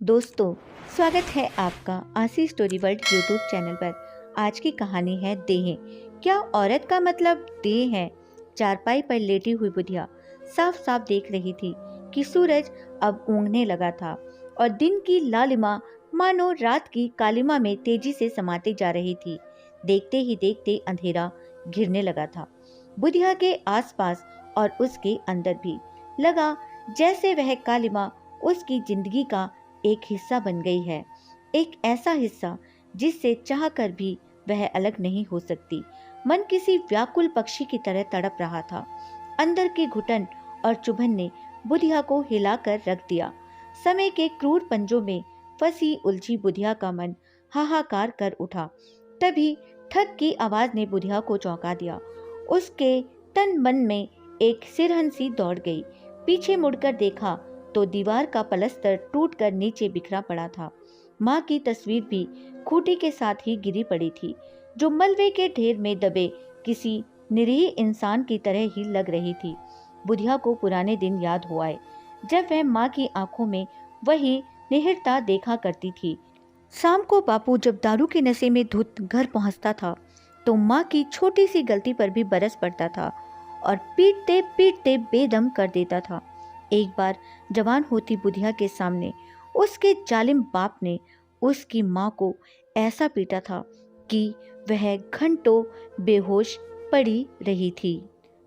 दोस्तों, स्वागत है आपका आशी स्टोरी वर्ल्ड यूट्यूब चैनल पर। आज की कहानी है देह। क्या औरत का मतलब देह है? चारपाई पर लेटी हुई बुधिया साफ साफ देख रही थी कि सूरज अब ऊँघने लगा था और दिन की लालिमा मानो रात की कालिमा में तेजी से समाते जा रही थी। देखते ही देखते अंधेरा घिरने लगा था। बुधिया के आसपास और उसके अंदर भी लगा जैसे वह कालिमा उसकी जिंदगी का एक हिस्सा बन गई है, एक ऐसा हिस्सा जिससे चाहकर भी वह अलग नहीं हो सकती। मन किसी व्याकुल पक्षी की तरह तड़प रहा था। अंदर की घुटन और चुभन ने बुधिया को हिलाकर रख दिया। समय के क्रूर पंजों में फंसी उलझी बुधिया का मन हाहाकार कर उठा। तभी ठक की आवाज ने बुधिया को चौंका दिया। उसके तन मन में एक सिरहन सी दौड़ गई। पीछे मुड़कर देखा तो दीवार का पलस्तर टूटकर नीचे बिखरा पड़ा था। माँ की तस्वीर भी खूंटी के साथ ही गिरी पड़ी थी, जो मलबे के ढेर में दबे किसी निरीह इंसान की तरह ही लग रही थी। बुधिया को पुराने दिन याद हो आए, जब वह माँ की आंखों में वही निहिरता देखा करती थी। शाम को बापू जब दारू के नशे में धुत घर पहुंचता था तो माँ की छोटी सी गलती पर भी बरस पड़ता था और पीटते पीटते बेदम कर देता था। एक बार जवान होती बुधिया के सामने उसके जालिम बाप ने उसकी माँ को ऐसा पीटा था कि वह घंटों बेहोश पड़ी रही थी।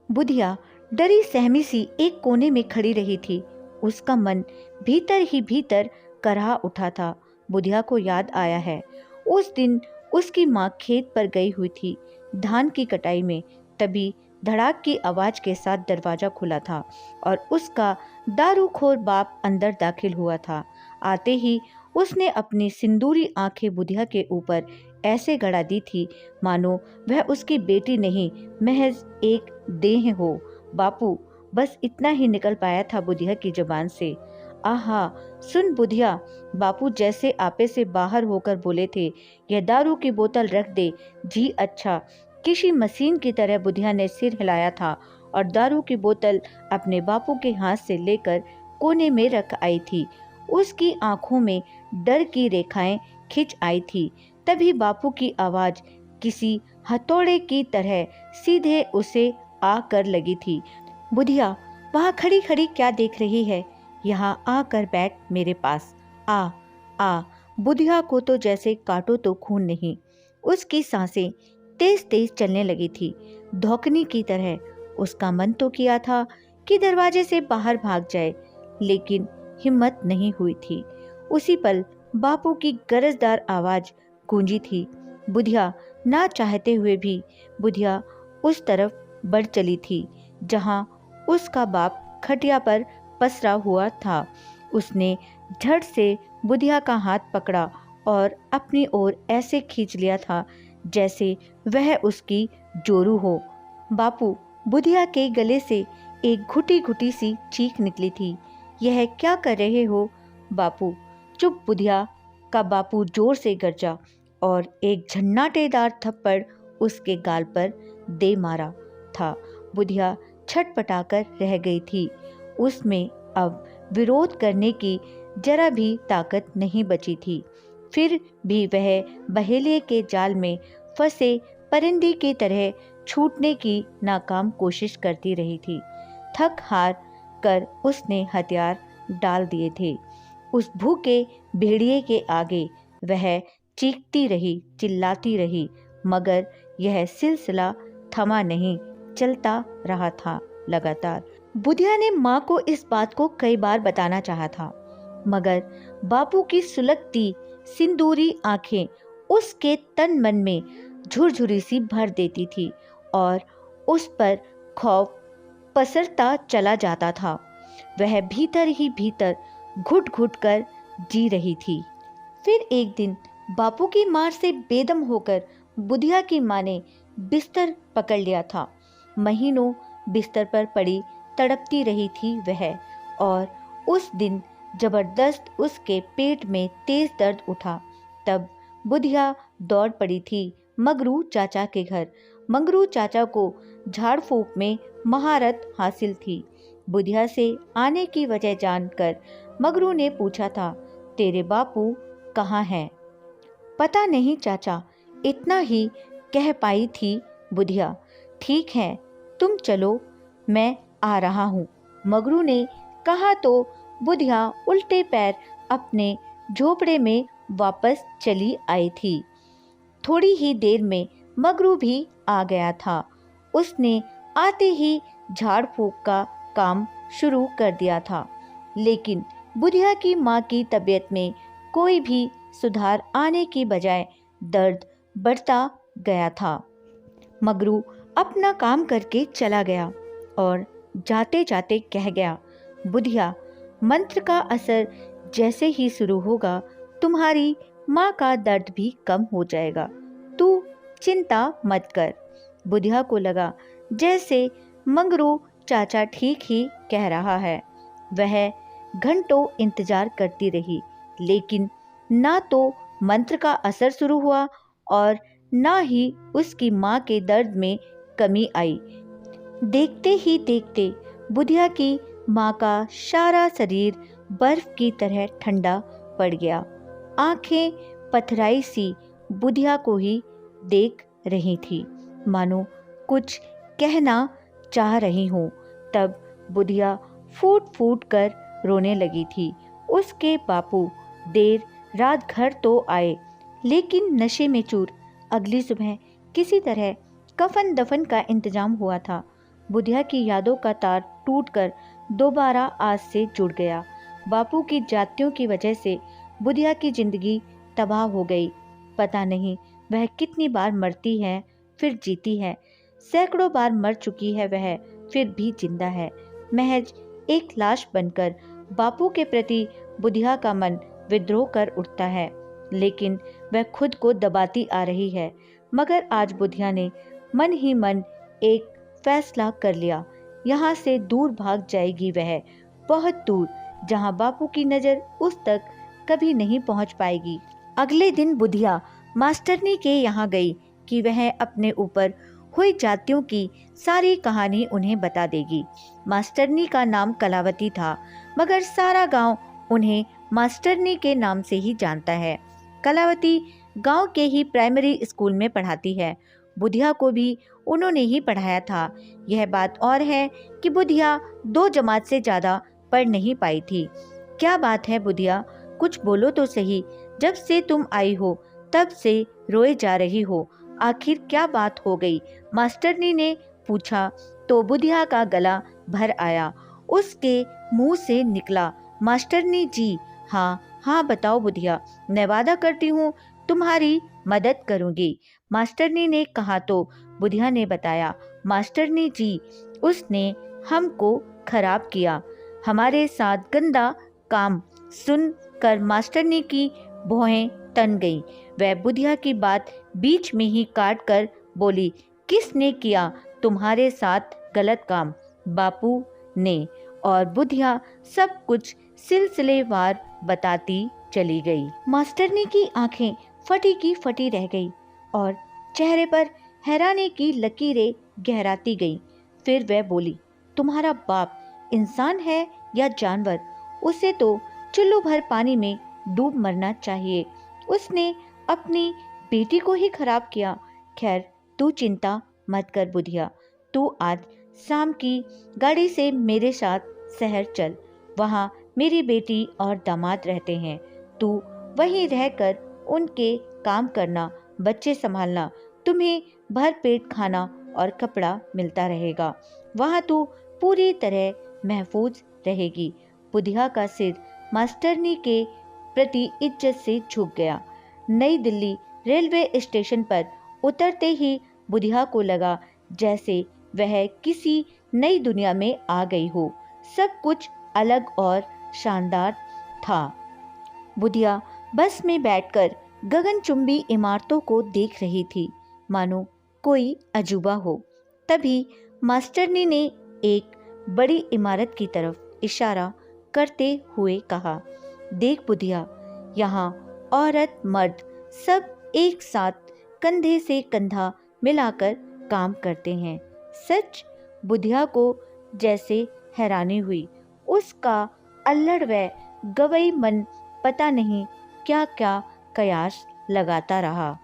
बुधिया डरी सहमी सी एक कोने में खड़ी रही थी। उसका मन भीतर ही भीतर करहा उठा था। बुधिया को याद आया है, उस दिन उसकी माँ खेत पर गई हुई थी धान की कटाई में। तभी धड़ाक की आवाज के साथ दरवाजा खुला था और उसका दारूखोर बाप अंदर दाखिल हुआ था। आते ही उसने अपनी सिंदूरी आंखें बुधिया के ऊपर ऐसे गड़ा दी थी मानो वह उसकी बेटी नहीं, महज एक देह हो। बापू, बस इतना ही निकल पाया था बुधिया की जुबान से। आहा, सुन बुधिया, बापू जैसे आपे से बाहर होकर बोले थे, यह दारू की बोतल रख दे। जी अच्छा। किसी मशीन की तरह बुधिया ने सिर हिलाया था और दारू की बोतल अपने बापू के हाथ से लेकर कोने में रख आई थी। उसकी आंखों में डर की रेखाएं खिंच आई थी। तभी बापू की आवाज किसी हथौड़े की तरह सीधे उसे आकर लगी थी। बुधिया, वहां खड़ी खड़ी क्या देख रही है? यहाँ आकर बैठ मेरे पास। आ आ। बुधिया को तो जैसे काटो तो खून नहीं। उसकी सांसें तेज तेज चलने लगी थी, धौकनी की तरह। उसका मन तो किया था कि दरवाजे से बाहर भाग जाए, लेकिन हिम्मत नहीं हुई थी। उसी पल बापू की गरजदार आवाज गूंजी थी। बुधिया ना चाहते हुए भी बुधिया उस तरफ बढ़ चली थी जहां उसका बाप खटिया पर पसरा हुआ था। उसने झट से बुधिया का हाथ पकड़ा और अपनी ओर ऐसे खींच लिया था जैसे वह उसकी जोरू हो। बापू, बुधिया के गले से एक घुटी घुटी सी चीख निकली थी। यह क्या कर रहे हो बापू? चुप। बुधिया का बापू जोर से गरजा और एक झन्नाटेदार थप्पड़ उसके गाल पर दे मारा था। बुधिया छटपटाकर रह गई थी। उसमें अब विरोध करने की जरा भी ताकत नहीं बची थी। फिर भी वह बहेलिए के जाल में फंसे परिंदे की तरह छूटने की नाकाम कोशिश करती रही थी। थक हार कर उसने हथियार डाल दिए थे। उस भूखे भेड़िए के आगे वह चीखती रही, चिल्लाती रही, मगर यह सिलसिला थमा नहीं, चलता रहा था लगातार। बुधिया ने माँ को इस बात को कई बार बताना चाहा था, मगर बापू की सुलगती सिंदूरी आंखें उसके तन मन में झुरझुरी सी भर देती थी और उस पर खौफ पसरता चला जाता था। वह भीतर ही भीतर घुट घुट कर जी रही थी। फिर एक दिन बापू की मार से बेदम होकर बुधिया की माँ ने बिस्तर पकड़ लिया था। महीनों बिस्तर पर पड़ी तड़पती रही थी वह, और उस दिन जबरदस्त उसके पेट में तेज दर्द उठा। तब बुधिया दौड़ पड़ी थी मंगरू चाचा के घर। मंगरू चाचा को झाड़ फूंक में महारत हासिल थी। बुधिया से आने की वजह जानकर मंगरू ने पूछा था, तेरे बापू कहाँ हैं? पता नहीं चाचा, इतना ही कह पाई थी बुधिया। ठीक है, तुम चलो, मैं आ रहा हूँ, मगरू ने कहा तो बुधिया उल्टे पैर अपने झोपड़े में वापस चली आई थी। थोड़ी ही देर में मगरू भी आ गया था। उसने आते ही झाड़ फूंक का काम शुरू कर दिया था, लेकिन बुधिया की माँ की तबीयत में कोई भी सुधार आने की बजाय दर्द बढ़ता गया था। मगरू अपना काम करके चला गया और जाते जाते कह गया, बुधिया, मंत्र का असर जैसे ही शुरू होगा, तुम्हारी माँ का दर्द भी कम हो जाएगा। तू चिंता मत कर। बुधिया को लगा जैसे मंगरू चाचा ठीक ही कह रहा है। वह घंटों इंतजार करती रही, लेकिन ना तो मंत्र का असर शुरू हुआ और ना ही उसकी माँ के दर्द में कमी आई। देखते ही देखते बुधिया की माँ का सारा शरीर बर्फ की तरह ठंडा पड़ गया। आंखें पथराई सी बुधिया को ही देख रही थी, मानो कुछ कहना चाह रही हो। तब बुधिया फूट फूट कर रोने लगी थी। उसके बापू देर रात घर तो आए, लेकिन नशे में चूर। अगली सुबह किसी तरह कफन दफन का इंतजाम हुआ था। बुधिया की यादों का तार टूटकर दोबारा आज से जुड़ गया। बापू की जातियों की वजह से बुधिया की जिंदगी तबाह हो गई। पता नहीं वह कितनी बार मरती है फिर जीती है। सैकड़ों बार मर चुकी है वह, फिर भी जिंदा है, महज एक लाश बनकर। बापू के प्रति बुधिया का मन विद्रोह कर उठता है, लेकिन वह खुद को दबाती आ रही है। मगर आज बुधिया ने मन ही मन एक फैसला कर लिया। यहाँ से दूर भाग जाएगी वह, बहुत दूर, जहाँ बापू की नज़र उस तक कभी नहीं पहुँच पाएगी। अगले दिन बुधिया मास्टरनी के यहाँ गई कि वह अपने ऊपर हुई जातियों की सारी कहानी उन्हें बता देगी। मास्टरनी का नाम कलावती था, मगर सारा गांव उन्हें मास्टरनी के नाम से ही जानता है। कलावती गांव के ही प्राइमरी स्कूल में पढ़ाती है। बुधिया को भी उन्होंने ही पढ़ाया था। यह बात और है कि बुधिया 2 जमात से ज़्यादा पढ़ नहीं पाई थी। क्या बात है बुधिया, कुछ बोलो तो सही। जब से तुम आई हो तब से रोए जा रही हो, आखिर क्या बात हो गई? मास्टरनी ने पूछा तो बुधिया का गला भर आया। उसके मुंह से निकला, मास्टरनी जी। हाँ हाँ बताओ बुधिया, मैं वादा करती हूँ तुम्हारी मदद करूँगी। मास्टरनी ने कहा तो बुधिया ने बताया, मास्टरनी जी, उसने हमको खराब किया, हमारे साथ गंदा काम सुन कर मास्टरनी की भौहें तन गई। वह बुधिया की बात बीच में ही काट कर बोली, किसने किया तुम्हारे साथ गलत काम? बापू ने। और बुधिया सब कुछ सिलसिलेवार बताती चली गई। मास्टरनी की आंखें फटी की फटी रह गई और चेहरे पर हैरानी की लकीरें गहराती गईं। फिर वह बोली, तुम्हारा बाप इंसान है या जानवर? उसे तो चुल्लू भर पानी में डूब मरना चाहिए। उसने अपनी बेटी को ही खराब किया। खैर तू चिंता मत कर बुधिया, तू आज शाम की गाड़ी से मेरे साथ शहर चल। वहाँ मेरी बेटी और दामाद रहते हैं। तू वहीं रहकर उनके काम करना, बच्चे संभालना, तुम्हें भर पेट खाना और कपड़ा मिलता रहेगा। वहाँ तू पूरी तरह महफूज रहेगी। बुधिया का सिर मास्टरनी के प्रति इज्जत से झुक गया। नई दिल्ली रेलवे स्टेशन पर उतरते ही बुधिया को लगा जैसे वह किसी नई दुनिया में आ गई हो। सब कुछ अलग और शानदार था। बुधिया बस में बैठकर गगनचुंबी इमारतों को देख रही थी, मानो कोई अजूबा हो। तभी मास्टरनी ने एक बड़ी इमारत की तरफ इशारा करते हुए कहा, देख बुधिया, यहाँ औरत मर्द सब एक साथ कंधे से कंधा मिलाकर काम करते हैं। सच? बुधिया को जैसे हैरानी हुई। उसका अल्लड़ व गवई मन पता नहीं क्या क्या कयास लगाता रहा।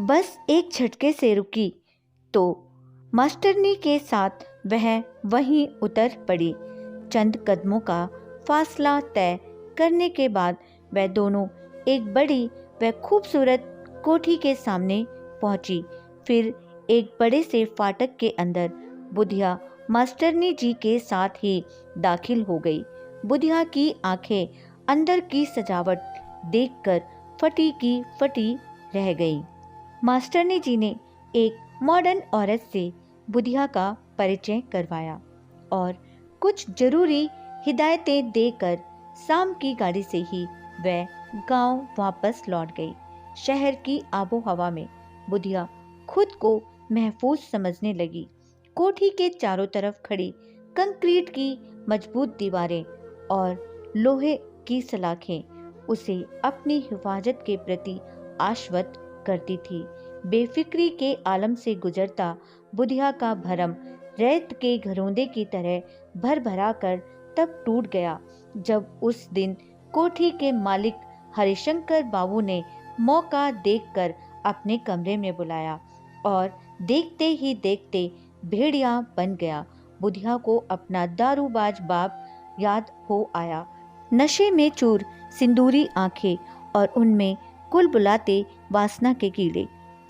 बस एक झटके से रुकी तो मास्टरनी के साथ वह वहीं उतर पड़ी। चंद कदमों का फासला तय करने के बाद वह दोनों एक बड़ी व खूबसूरत कोठी के सामने पहुंची। फिर एक बड़े से फाटक के अंदर बुधिया मास्टरनी जी के साथ ही दाखिल हो गई। बुधिया की आंखें अंदर की सजावट देखकर फटी की फटी रह गई। मास्टरनी जी ने एक मॉडर्न औरत से बुधिया का परिचय करवाया और कुछ जरूरी हिदायतें देकर शाम की गाड़ी से ही वह गांव वापस लौट गई। शहर की आबो हवा में बुधिया खुद को महफूज समझने लगी। कोठी के चारों तरफ खड़ी कंक्रीट की मजबूत दीवारें और लोहे की सलाखें उसे अपनी हिफाजत के प्रति आश्वस्त करती थी। बेफिक्री के आलम से गुजरता बुधिया का भरम रेत के घरोंदे की तरह भर भरा कर तब टूट गया जब उस दिन कोठी के मालिक हरिशंकर बाबू ने मौका देखकर अपने कमरे में बुलाया और देखते ही देखते भेड़िया बन गया। बुधिया को अपना दारूबाज बाप याद हो आया। नशे में चूर सिंदूरी आंखें और उनमें कुल बुलाते वासना के कीड़े।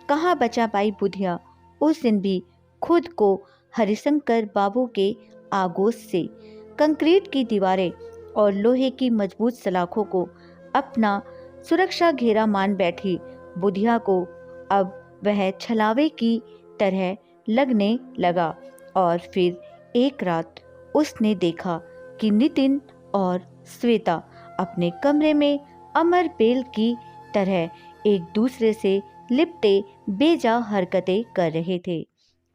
कहाँ बचा पाई बुधिया उस दिन भी खुद को हरिशंकर बाबू के आगोश से। कंक्रीट की दीवारें और लोहे की मजबूत सलाखों को अपना सुरक्षा घेरा मान बैठी बुधिया को अब वह छलावे की तरह लगने लगा। और फिर एक रात उसने देखा कि नितिन और श्वेता अपने कमरे में अमर बेल की तरह एक दूसरे से लिपटे बेजा हरकतें कर रहे थे।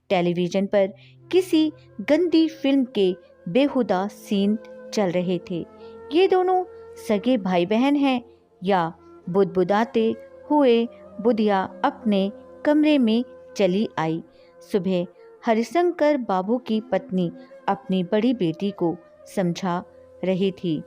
टेलीविजन पर किसी गंदी फिल्म के बेहुदा सीन चल रहे थे। ये दोनों सगे भाई बहन हैं या? बुदबुदाते हुए बुधिया अपने कमरे में चली आई। सुबह हरिशंकर बाबू की पत्नी अपनी बड़ी बेटी को समझा रही थी,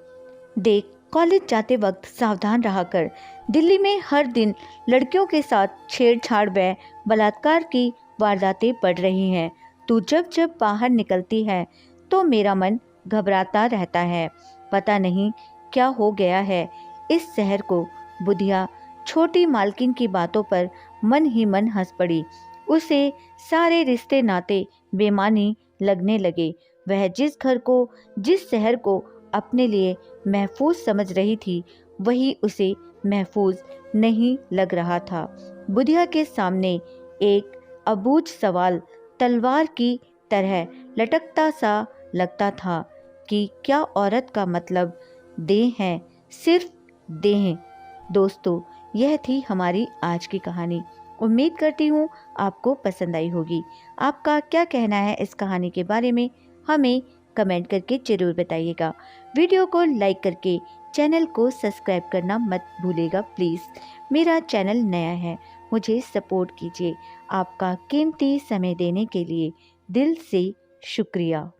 देख कॉलेज जाते वक्त सावधान रहा कर। दिल्ली में हर दिन लड़कियों के साथ छेड़छाड़ व बलात्कार की वारदातें बढ़ रही हैं। तू जब जब बाहर निकलती है तो मेरा मन घबराता रहता है। पता नहीं क्या हो गया है इस शहर को। बुधिया छोटी मालकिन की बातों पर मन ही मन हंस पड़ी। उसे सारे रिश्ते नाते बेमानी लगने लगे। वह जिस घर को, जिस शहर को अपने लिए महफूज समझ रही थी, वही उसे महफूज नहीं लग रहा था। बुधिया के सामने एक अबूझ सवाल तलवार की तरह लटकता सा लगता था कि क्या औरत का मतलब देह है, सिर्फ देह। दोस्तों, यह थी हमारी आज की कहानी। उम्मीद करती हूँ आपको पसंद आई होगी। आपका क्या कहना है इस कहानी के बारे में हमें कमेंट करके जरूर बताइएगा। वीडियो को लाइक करके चैनल को सब्सक्राइब करना मत भूलिएगा प्लीज़। मेरा चैनल नया है, मुझे सपोर्ट कीजिए। आपका कीमती समय देने के लिए दिल से शुक्रिया।